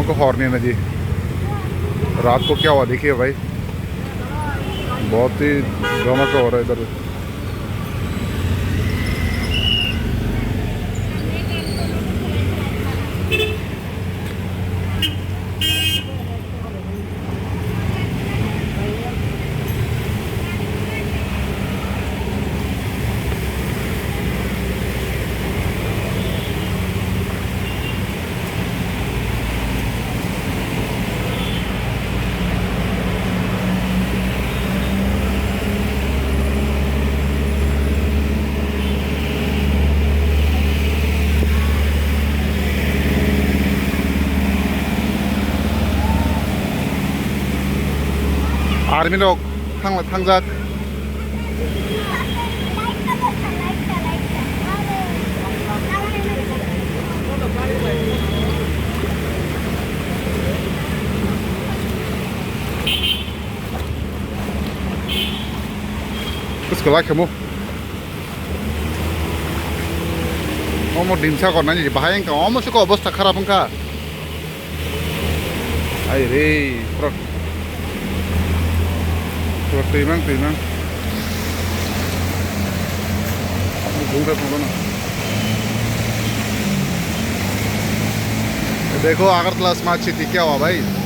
को हॉर्न है ना जी। रात को क्या हुआ देखिए भाई, बहुत ही धमाका हो रहा है इधर। आर्मी लोग थांजा कसको लाग्यो म ढिन्छ गर्न नि भाइ अमसको अवस्था खराब का आइ रे Timang देखो अगरतला स्मार्ट सिटी क्या हुआ भाई।